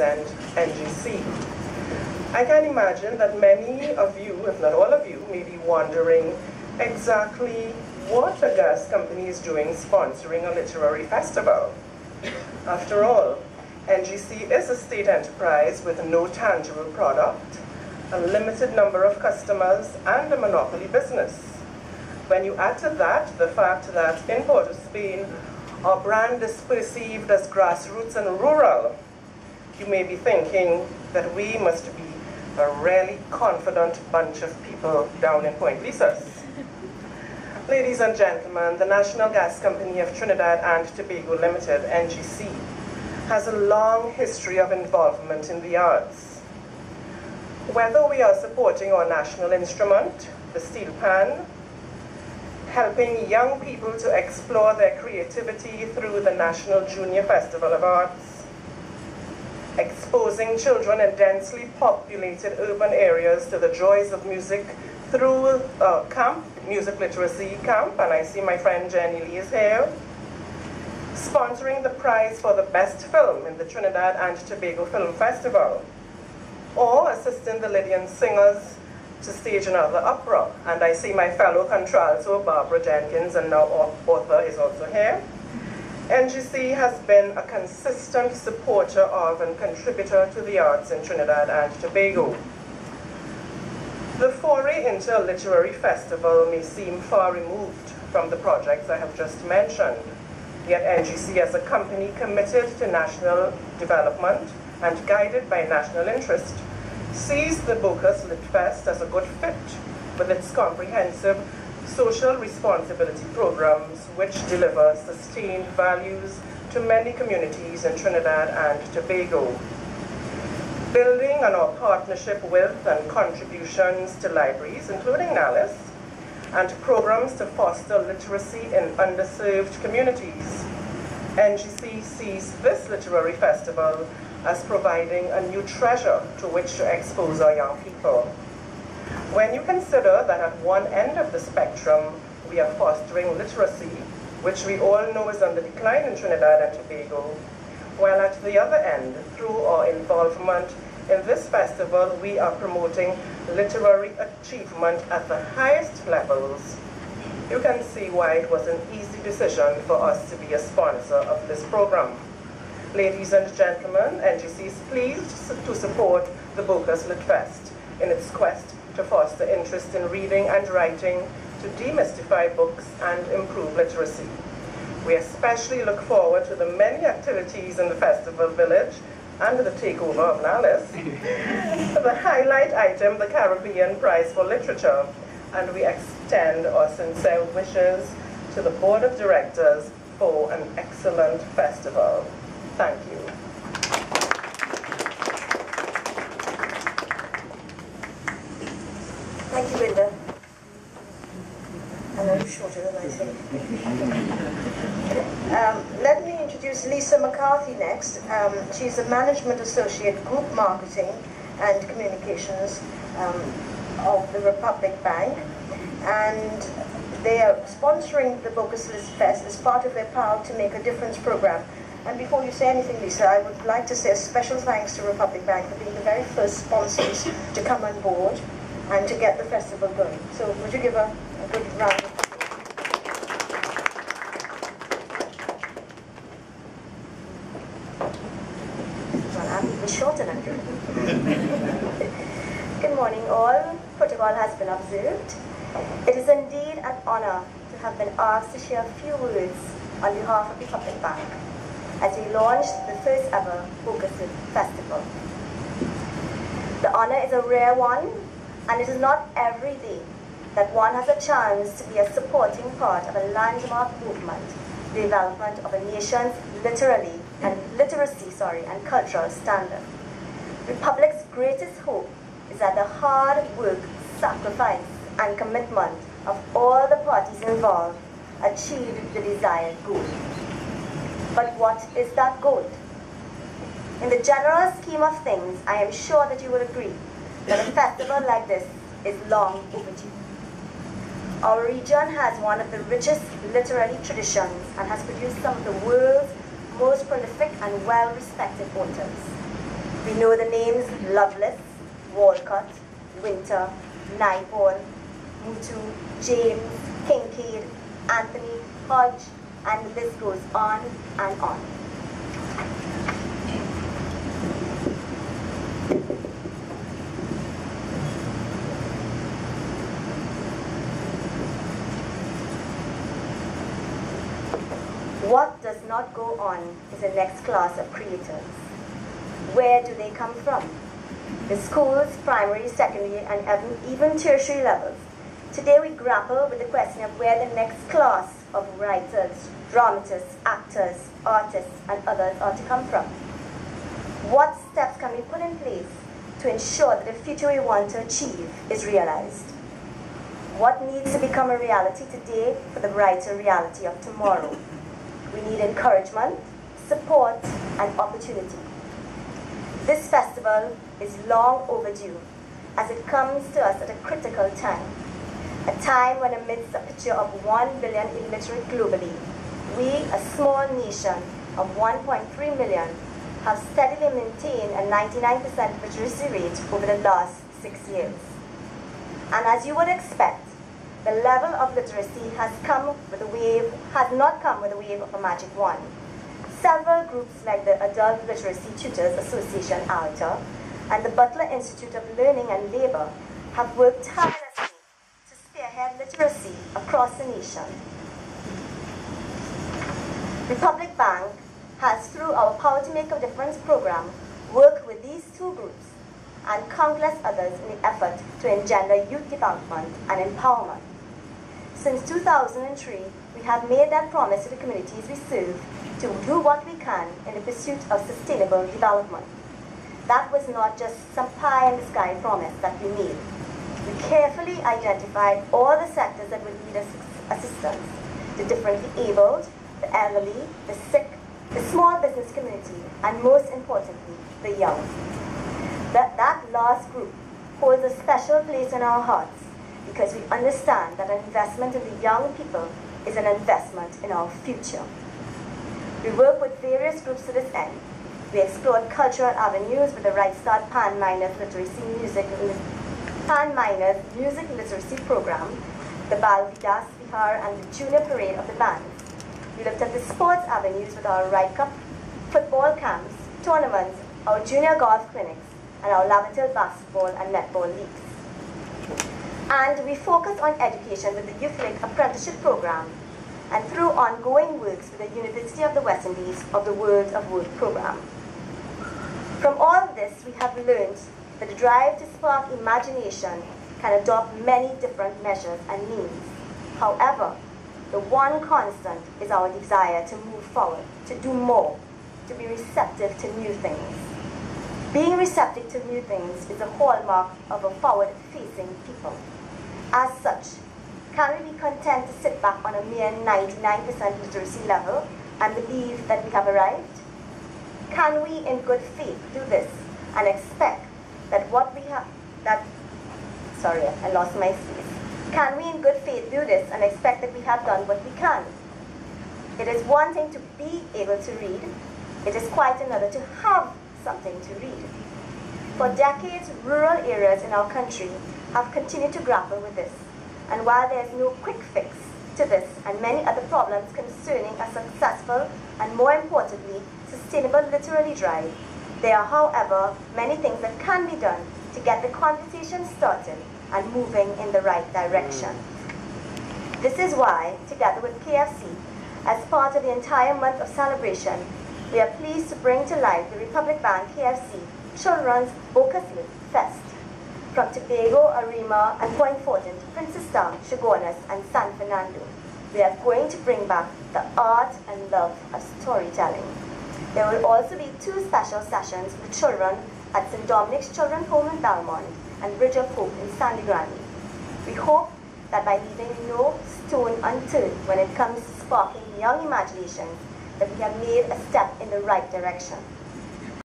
represent NGC. I can imagine that many of you, if not all of you, may be wondering exactly what a gas company is doing sponsoring a literary festival. After all, NGC is a state enterprise with no tangible product, a limited number of customers, and a monopoly business. When you add to that the fact that in Port of Spain, our brand is perceived as grassroots and rural, you may be thinking that we must be a really confident bunch of people down in Point Lisas. Ladies and gentlemen, the National Gas Company of Trinidad and Tobago Limited, NGC, has a long history of involvement in the arts. Whether we are supporting our national instrument, the steel pan, helping young people to explore their creativity through the National Junior Festival of Arts, exposing children in densely populated urban areas to the joys of music through camp, music literacy camp, and I see my friend Jenny Lee is here, sponsoring the prize for the best film in the Trinidad and Tobago Film Festival, or assisting the Lydian singers to stage another opera. And I see my fellow contralto, Barbara Jenkins, and now author is also here. NGC has been a consistent supporter of and contributor to the arts in Trinidad and Tobago. The foray into a literary festival may seem far removed from the projects I have just mentioned, yet NGC as a company committed to national development and guided by national interest sees the BOCAS Lit Fest as a good fit with its comprehensive social responsibility programs which deliver sustained values to many communities in Trinidad and Tobago. Building on our partnership with and contributions to libraries, including NALIS, and programs to foster literacy in underserved communities, NGC sees this literary festival as providing a new treasure to which to expose our young people. When you consider that at one end of the spectrum, we are fostering literacy, which we all know is on the decline in Trinidad and Tobago, while at the other end, through our involvement in this festival, we are promoting literary achievement at the highest levels, you can see why it was an easy decision for us to be a sponsor of this program. Ladies and gentlemen, NGC is pleased to support the BOCAS Lit Fest in its quest to foster interest in reading and writing, to demystify books and improve literacy. We especially look forward to the many activities in the festival village and the takeover of NALIS, the highlight item, the Caribbean Prize for Literature, and we extend our sincere wishes to the Board of Directors for an excellent festival. Thank you. Thank you, Wynda. I know you're shorter than I think. Let me introduce Lisa McCarty next. She's a Management Associate, Group Marketing and Communications of the Republic Bank. And they are sponsoring the BOCAS Lit Fest as part of their Power to Make a Difference program. And before you say anything, Lisa, I would like to say a special thanks to Republic Bank for being the very first sponsors to come on board and to get the festival going. So would you give a good round of applause? Well, I'm even shorter than you. Good morning, all. Protocol has been observed. It is indeed an honor to have been asked to share a few words on behalf of the Republic Bank as we launched the first ever BOCAS Lit Festival. The honor is a rare one, and it is not every day that one has a chance to be a supporting part of a landmark movement, the development of a nation's literacy and cultural standard. Republic's greatest hope is that the hard work, sacrifice, and commitment of all the parties involved achieve the desired goal. But what is that goal? In the general scheme of things, I am sure that you will agree that a festival like this is long overdue. Our region has one of the richest literary traditions and has produced some of the world's most prolific and well-respected authors. We know the names Loveless, Walcott, Winter, Naipaul, Mutu, James, Kincaid, Anthony, Hodge, and the list goes on and on. What does not go on is the next class of creators. Where do they come from? The schools, primary, secondary, and even tertiary levels. Today we grapple with the question of where the next class of writers, dramatists, actors, artists, and others are to come from. What steps can we put in place to ensure that the future we want to achieve is realized? What needs to become a reality today for the brighter reality of tomorrow? We need encouragement, support, and opportunity. This festival is long overdue as it comes to us at a critical time. A time when amidst a picture of 1 billion illiterate globally, we, a small nation of 1.3 million, have steadily maintained a 99% literacy rate over the last 6 years. And as you would expect, the level of literacy has not come with a wave of a magic wand. Several groups like the Adult Literacy Tutors Association, ALTA, and the Butler Institute of Learning and Labor have worked tirelessly to spearhead literacy across the nation. Republic Bank has, through our Power to Make a Difference program, worked with these two groups and countless others in the effort to engender youth development and empowerment. Since 2003, we have made that promise to the communities we serve to do what we can in the pursuit of sustainable development. That was not just some pie-in-the-sky promise that we made. We carefully identified all the sectors that would need assistance: the differently abled, the elderly, the sick, the small business community, and most importantly, the young. That last group holds a special place in our hearts because we understand that an investment in the young people is an investment in our future. We work with various groups to this end. We explored cultural avenues with the Right Start Pan Minors Music Literacy Program, the Bal Vidas Vihar, and the Junior Parade of the Bands. We looked at the sports avenues with our Right Cup football camps, tournaments, our junior golf clinics, and our Lavatel basketball and netball leagues. And we focus on education with the Youth Link Apprenticeship Program and through ongoing works with the University of the West Indies of the World of Work Program. From all of this, we have learned that the drive to spark imagination can adopt many different measures and means. However, the one constant is our desire to move forward, to do more, to be receptive to new things. Being receptive to new things is a hallmark of a forward-facing people. As such, can we be content to sit back on a mere 99% literacy level and believe that we have arrived? Can we, in good faith, do this and expect that I lost my space. Can we, in good faith, do this and expect that we have done what we can? It is one thing to be able to read. It is quite another to have something to read. For decades, rural areas in our country have continued to grapple with this. And while there is no quick fix to this and many other problems concerning a successful and, more importantly, sustainable literary drive, there are, however, many things that can be done to get the conversation started and moving in the right direction. This is why, together with KFC, as part of the entire month of celebration, we are pleased to bring to life the Republic Bank KFC Children's BOCAS Fest. From Tobago, Arima, and Point Fortin to Princess Town, Chaguanas, and San Fernando, we are going to bring back the art and love of storytelling. There will also be 2 special sessions with children at St. Dominic's Children's Home in Belmont and Bridge of Hope in Sandy Grande. We hope that by leaving no stone unturned when it comes to sparking young imaginations, that we have made a step in the right direction.